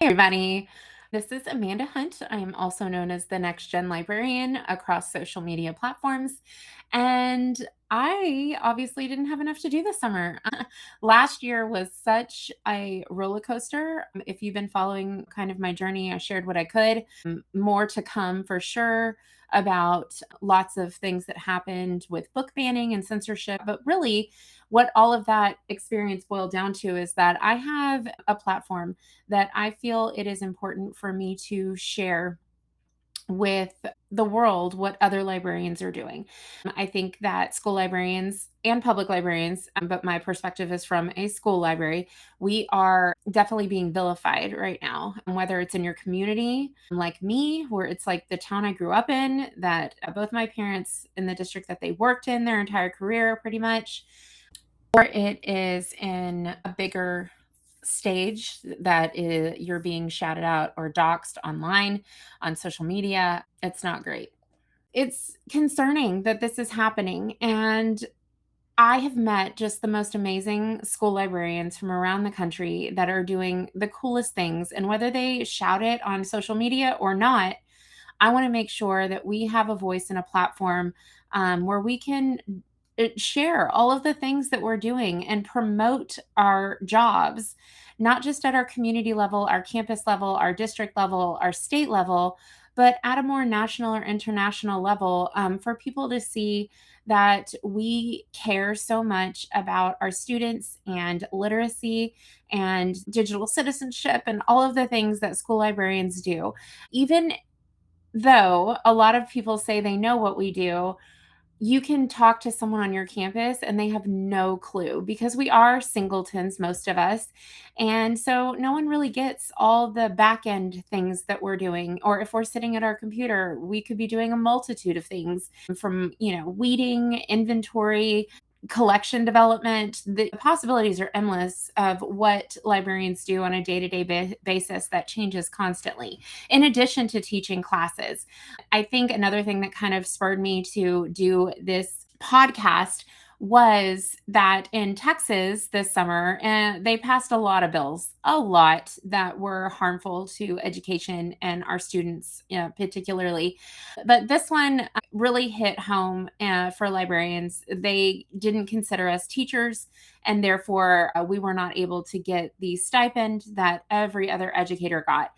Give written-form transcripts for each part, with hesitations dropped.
Hey, everybody. This is Amanda Hunt. I am also known as the Next Gen Librarian across social media platforms. And I obviously didn't have enough to do this summer. Last year was such a roller coaster. If you've been following kind of my journey, I shared what I could. More to come for sure about lots of things that happened with book banning and censorship. But really, what all of that experience boiled down to is that I have a platform that I feel it is important for me to share with the world what other librarians are doing. I think that school librarians and public librarians, but my perspective is from a school library, we are definitely being vilified right now. And whether it's in your community, like me, where it's like the town I grew up in, that both my parents in the district that they worked in their entire career, pretty much, or it is in a bigger stage that you're being shouted out or doxxed online on social media. It's not great. It's concerning that this is happening. And I have met just the most amazing school librarians from around the country that are doing the coolest things. And whether they shout it on social media or not, I want to make sure that we have a voice and a platform where we can share all of the things that we're doing and promote our jobs, not just at our community level, our campus level, our district level, our state level, but at a more national or international level, for people to see that we care so much about our students and literacy and digital citizenship and all of the things that school librarians do. Even though a lot of people say they know what we do, you can talk to someone on your campus and they have no clue because we are singletons, most of us. And so no one really gets all the back end things that we're doing. Or if we're sitting at our computer, we could be doing a multitude of things from, weeding, inventory, collection development. The possibilities are endless of what librarians do on a day-to-day basis that changes constantly, in addition to teaching classes. I think another thing that kind of spurred me to do this podcast was that in Texas this summer, they passed a lot of bills, a lot that were harmful to education and our students, particularly. But this one really hit home for librarians. They didn't consider us teachers, and therefore we were not able to get the stipend that every other educator got.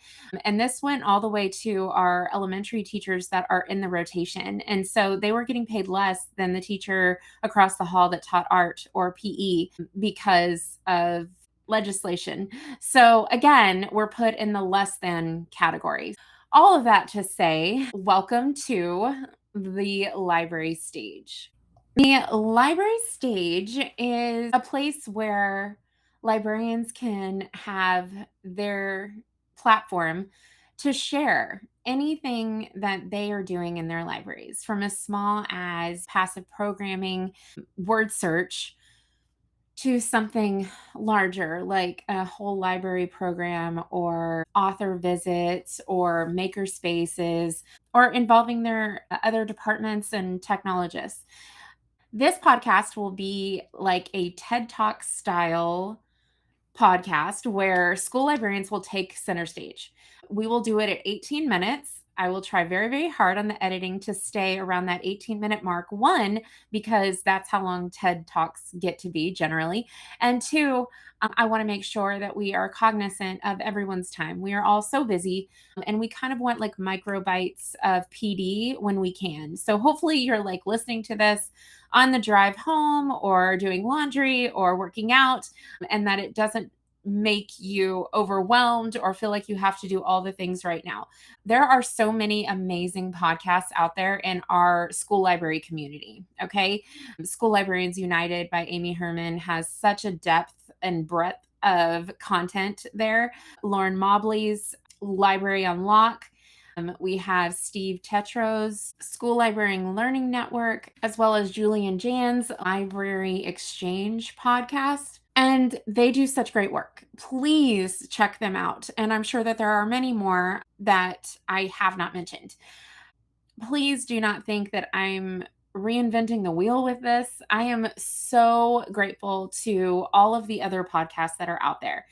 And this went all the way to our elementary teachers that are in the rotation. And so they were getting paid less than the teacher across the hall that taught art or PE because of legislation. So again, we're put in the less than category. All of that to say, welcome to the library stage. The library stage is a place where librarians can have their platform to share anything that they are doing in their libraries, from as small as passive programming, word search, to something larger like a whole library program or author visits or maker spaces or involving their other departments and technologists. This podcast will be like a TED Talk style podcast where school librarians will take center stage. We will do it at 18 minutes. I will try very, very hard on the editing to stay around that 18-minute mark. One, because that's how long TED Talks get to be generally. And two, I want to make sure that we are cognizant of everyone's time. We are all so busy and we kind of want like micro bites of PD when we can. So hopefully you're like listening to this on the drive home or doing laundry or working out, and that it doesn't make you overwhelmed or feel like you have to do all the things right now. There are so many amazing podcasts out there in our school library community. Okay. School Librarians United by Amy Herman has such a depth and breadth of content there. Lauren Mobley's Library Unlock. We have Steve Tetro's School Librarian Learning Network, as well as Julian Jan's Library Exchange podcast. And they do such great work. Please check them out. And I'm sure that there are many more that I have not mentioned. Please do not think that I'm reinventing the wheel with this. I am so grateful to all of the other podcasts that are out there.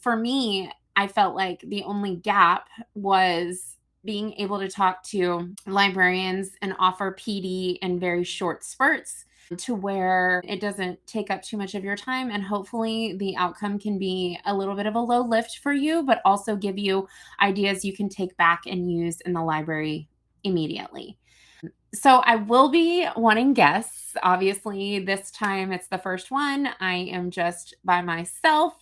For me, I felt like the only gap was being able to talk to librarians and offer PD in very short spurts to where it doesn't take up too much of your time, and hopefully the outcome can be a little bit of a low lift for you, but also give you ideas you can take back and use in the library immediately. So I will be wanting guests. Obviously, this time it's the first one. I am just by myself.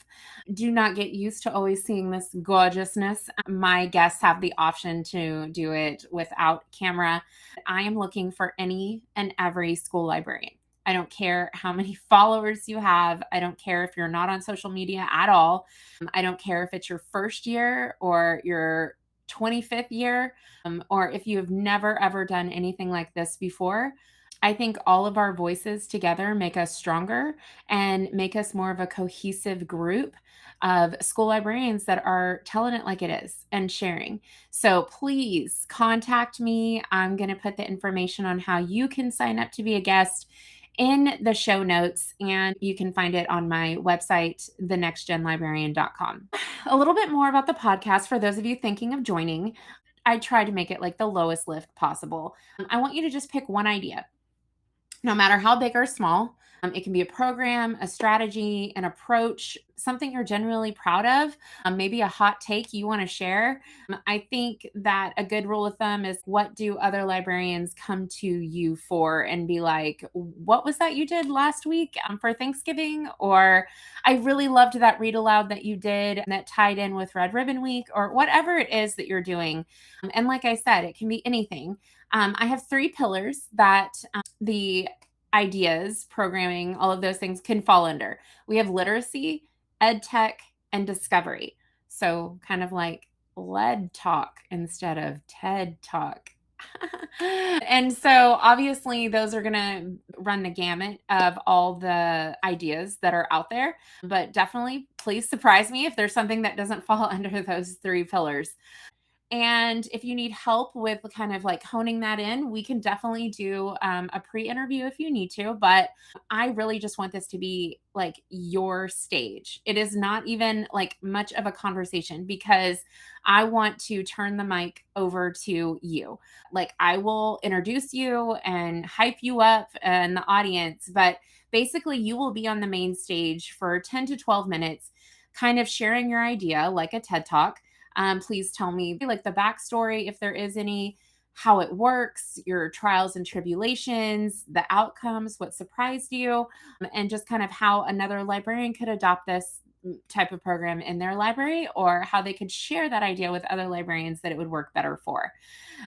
Do not get used to always seeing this gorgeousness. My guests have the option to do it without camera. I am looking for any and every school librarian. I don't care how many followers you have. I don't care if you're not on social media at all. I don't care if it's your first year or your 25th year, or if you have never ever done anything like this before. I think all of our voices together make us stronger and make us more of a cohesive group of school librarians that are telling it like it is and sharing. So please contact me. I'm going to put the information on how you can sign up to be a guest in the show notes, and you can find it on my website, thenextgenlibrarian.com. A little bit more about the podcast for those of you thinking of joining. I try to make it like the lowest lift possible. I want you to just pick one idea, no matter how big or small. It can be a program, a strategy, an approach, something you're genuinely proud of, maybe a hot take you want to share. I think that a good rule of thumb is, what do other librarians come to you for and be like, what was that you did last week for Thanksgiving? Or I really loved that read aloud that you did that tied in with Red Ribbon Week, or whatever it is that you're doing. And like I said, it can be anything. I have three pillars that the ideas, programming, all of those things can fall under. We have literacy, Edtech, and discovery. So kind of like lead talk instead of TED talk. And so obviously those are going to run the gamut of all the ideas that are out there, but definitely please surprise me if there's something that doesn't fall under those three pillars. And if you need help with kind of like honing that in, we can definitely do a pre interview if you need to. But I really just want this to be like your stage. It is not even like much of a conversation, because I want to turn the mic over to you. Like, I will introduce you and hype you up and the audience, but basically, you will be on the main stage for 10 to 12 minutes, kind of sharing your idea like a TED Talk. Please tell me like the backstory, if there is any, how it works, your trials and tribulations, the outcomes, what surprised you, and just kind of how another librarian could adopt this type of program in their library, or how they could share that idea with other librarians that it would work better for.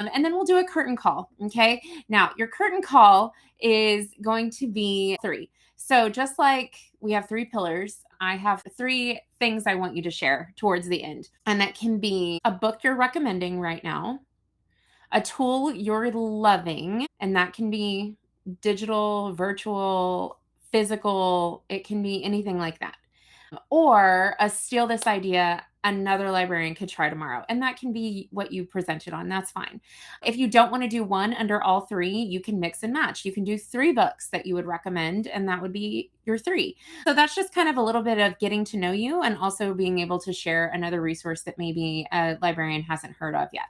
And then we'll do a curtain call. Okay. Now, your curtain call is going to be three. So, just like we have three pillars, I have three things I want you to share towards the end. And that can be a book you're recommending right now, a tool you're loving, and that can be digital, virtual, physical, it can be anything like that. Or a steal this idea another librarian could try tomorrow. And that can be what you presented on. That's fine. If you don't want to do one under all three, you can mix and match. You can do three books that you would recommend, and that would be your three. So that's just kind of a little bit of getting to know you, and also being able to share another resource that maybe a librarian hasn't heard of yet.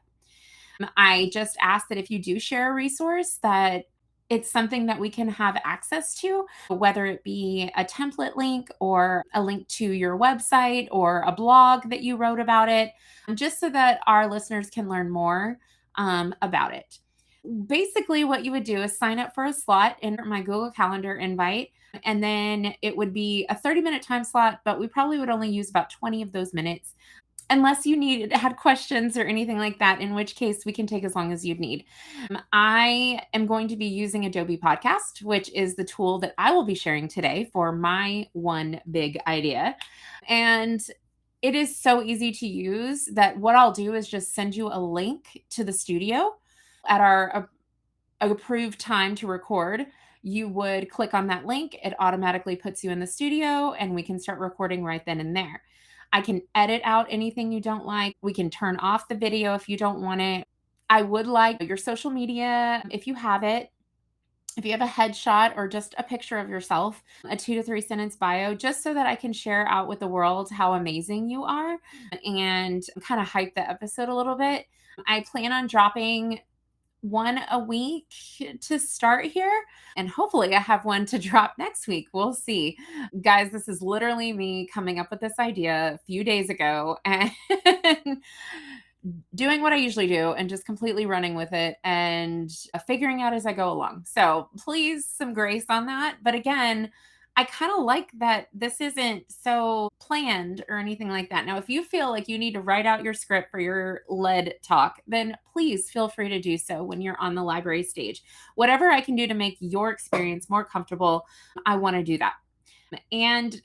I just ask that if you do share a resource, that it's something that we can have access to, whether it be a template link or a link to your website or a blog that you wrote about it, just so that our listeners can learn more about it. Basically, what you would do is sign up for a slot in my Google Calendar invite, and then it would be a 30-minute time slot, but we probably would only use about 20 of those minutes, unless you had questions or anything like that, in which case we can take as long as you'd need. I am going to be using Adobe Podcast, which is the tool that I will be sharing today for my one big idea. And it is so easy to use that what I'll do is just send you a link to the studio at our approved time to record. You would click on that link, it automatically puts you in the studio, and we can start recording right then and there. I can edit out anything you don't like. We can turn off the video if you don't want it. I would like your social media, if you have it, if you have a headshot or just a picture of yourself, a 2 to 3 sentence bio, just so that I can share out with the world how amazing you are and kind of hype the episode a little bit. I plan on dropping one a week to start here, and hopefully I have one to drop next week. We'll see. Guys, this is literally me coming up with this idea a few days ago and doing what I usually do and just completely running with it and figuring out as I go along. So please, some grace on that. But again, I kind of like that this isn't so planned or anything like that. Now, if you feel like you need to write out your script for your lead talk, then please feel free to do so when you're on the library stage. Whatever I can do to make your experience more comfortable, I want to do that. And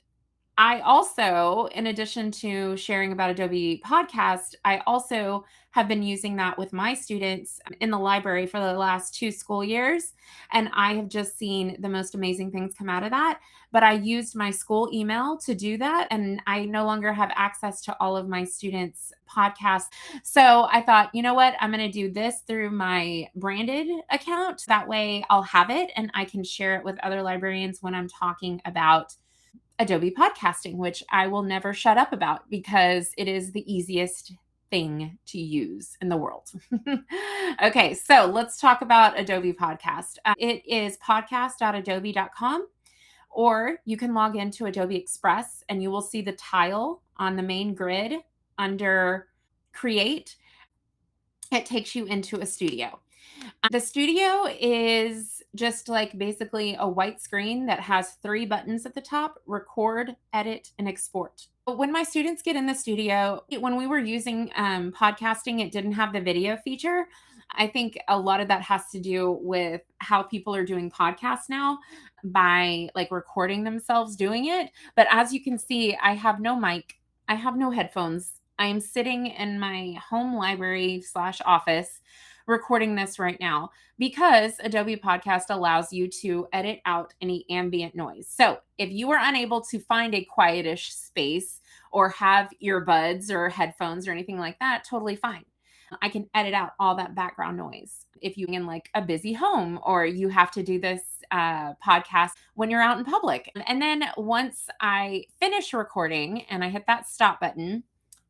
I also, in addition to sharing about Adobe Podcast, I also have been using that with my students in the library for the last 2 school years. And I have just seen the most amazing things come out of that. But I used my school email to do that. And I no longer have access to all of my students' podcasts. So I thought, you know what? I'm going to do this through my branded account. That way I'll have it and I can share it with other librarians when I'm talking about Adobe podcasting, which I will never shut up about because it is the easiest thing to use in the world. Okay, so let's talk about Adobe Podcast. It is podcast.adobe.com, or you can log into Adobe Express and you will see the tile on the main grid under Create. It takes you into a studio. The studio is just like basically a white screen that has 3 buttons at the top: record, edit, and export. But when my students get in the studio, when we were using podcasting, it didn't have the video feature. I think a lot of that has to do with how people are doing podcasts now by like recording themselves doing it. But as you can see, I have no mic, I have no headphones. I am sitting in my home library slash office recording this right now because Adobe Podcast allows you to edit out any ambient noise. So if you are unable to find a quietish space or have earbuds or headphones or anything like that, totally fine. I can edit out all that background noise. If you in like a busy home or you have to do this podcast when you're out in public. And then once I finish recording and I hit that stop button,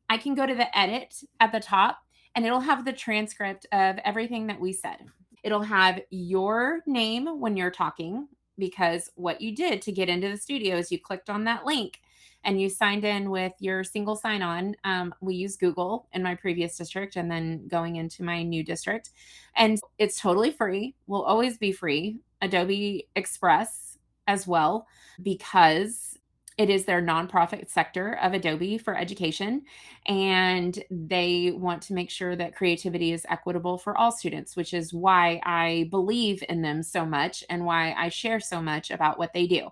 I can go to the edit at the top and it'll have the transcript of everything that we said. It'll have your name when you're talking, because what you did to get into the studio is you clicked on that link and you signed in with your single sign on. We use Google in my previous district and then going into my new district. And it's totally free, will always be free. Adobe Express as well, because it is their nonprofit sector of Adobe for education, and they want to make sure that creativity is equitable for all students, which is why I believe in them so much and why I share so much about what they do.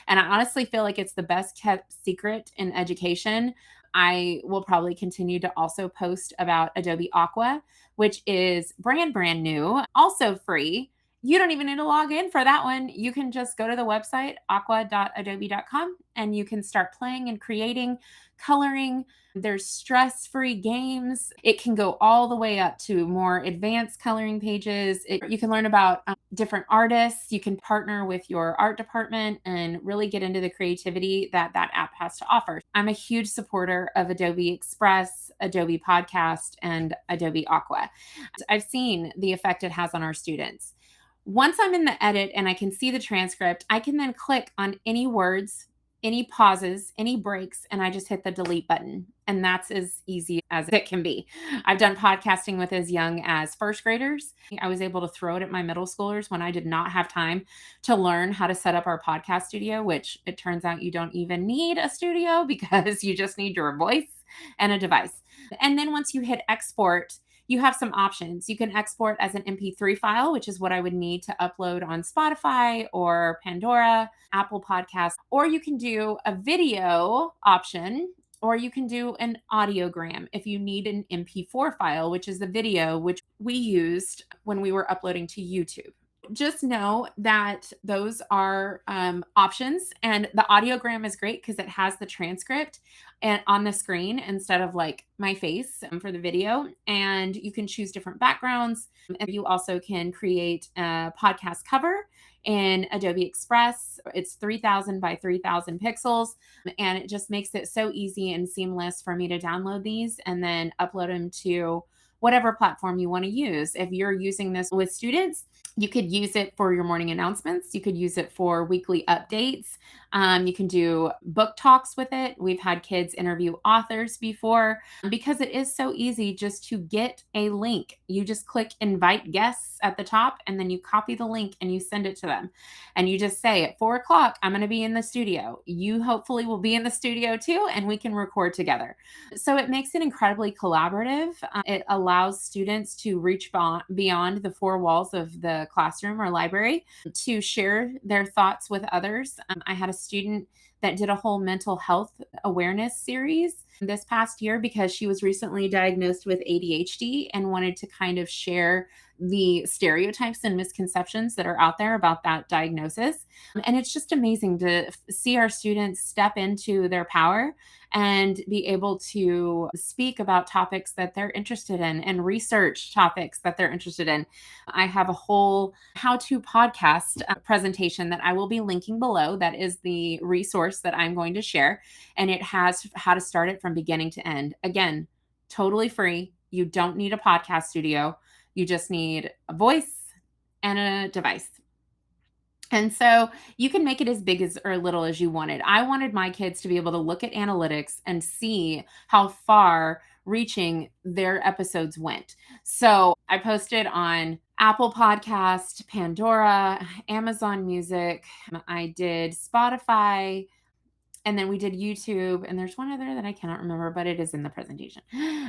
And I honestly feel like it's the best kept secret in education. I will probably continue to also post about Adobe Aqua, which is brand new, also free. You don't even need to log in for that one. You can just go to the website, aqua.adobe.com, and you can start playing and creating, coloring. There's stress-free games. It can go all the way up to more advanced coloring pages. You can learn about different artists. You can partner with your art department and really get into the creativity that that app has to offer. I'm a huge supporter of Adobe Express, Adobe Podcast, and Adobe Aqua. I've seen the effect it has on our students. Once I'm in the edit and I can see the transcript, I can then click on any words, any pauses, any breaks, and I just hit the delete button. And that's as easy as it can be. I've done podcasting with as young as first graders. I was able to throw it at my middle schoolers when I did not have time to learn how to set up our podcast studio, which it turns out you don't even need a studio because you just need your voice and a device. And then once you hit export, you have some options. You can export as an MP3 file, which is what I would need to upload on Spotify or Pandora, Apple Podcasts, or you can do a video option, or you can do an audiogram if you need an MP4 file, which is the video which we used when we were uploading to YouTube. Just know that those are options, and the audiogram is great because it has the transcript and on the screen instead of like my face for the video, and you can choose different backgrounds, and you also can create a podcast cover in Adobe Express. It's 3000 by 3000 pixels, and it just makes it so easy and seamless for me to download these and then upload them to whatever platform you want to use. If you're using this with students, you could use it for your morning announcements. You could use it for weekly updates. You can do book talks with it. We've had kids interview authors before because it is so easy just to get a link. You just click invite guests at the top, and then you copy the link and you send it to them. And you just say, at 4 o'clock, I'm going to be in the studio. You hopefully will be in the studio too, and we can record together. So it makes it incredibly collaborative. It allows students to reach beyond the four walls of the classroom or library to share their thoughts with others. I had a student that did a whole mental health awareness series this past year because she was recently diagnosed with ADHD and wanted to kind of share the stereotypes and misconceptions that are out there about that diagnosis. And it's just amazing to see our students step into their power and be able to speak about topics that they're interested in and research topics that they're interested in. I have a whole how to podcast presentation that I will be linking below. That is the resource that I'm going to share. And it has how to start it from beginning to end. Again, totally free. You don't need a podcast studio, you just need a voice and a device. And so you can make it as big as or little as you wanted. I wanted my kids to be able to look at analytics and see how far reaching their episodes went. So I posted on Apple Podcast, Pandora, Amazon Music. I did Spotify, and then we did YouTube, and there's one other that I cannot remember, but it is in the presentation.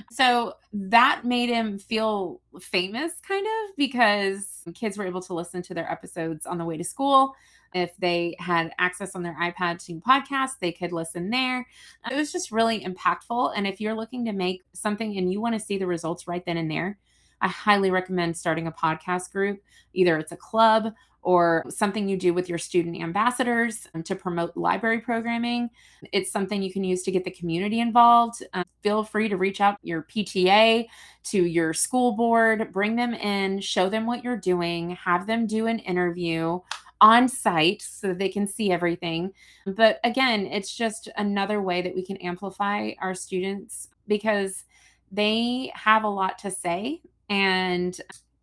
So that made him feel famous, kind of, because kids were able to listen to their episodes on the way to school. If they had access on their iPad to podcasts, they could listen there. It was just really impactful. And if you're looking to make something and you want to see the results right then and there, I highly recommend starting a podcast group. Either it's a club or something you do with your student ambassadors to promote library programming. It's something you can use to get the community involved. Feel free to reach out to your PTA, to your school board, bring them in, show them what you're doing, have them do an interview on site so that they can see everything. But again, it's just another way that we can amplify our students because they have a lot to say, and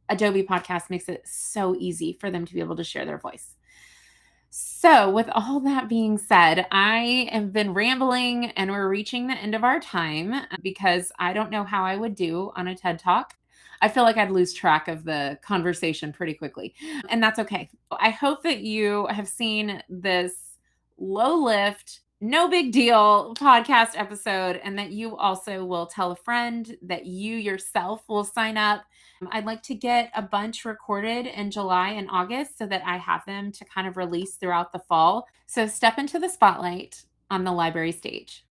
Adobe Podcast makes it so easy for them to be able to share their voice. So, with all that being said, I have been rambling and we're reaching the end of our time because I don't know how I would do on a TED Talk. I feel like I'd lose track of the conversation pretty quickly, and that's okay. I hope that you have seen this low lift, no big deal podcast episode, and that you also will tell a friend, that you yourself will sign up. I'd like to get a bunch recorded in July and August so that I have them to kind of release throughout the fall. So step into the spotlight on the library stage.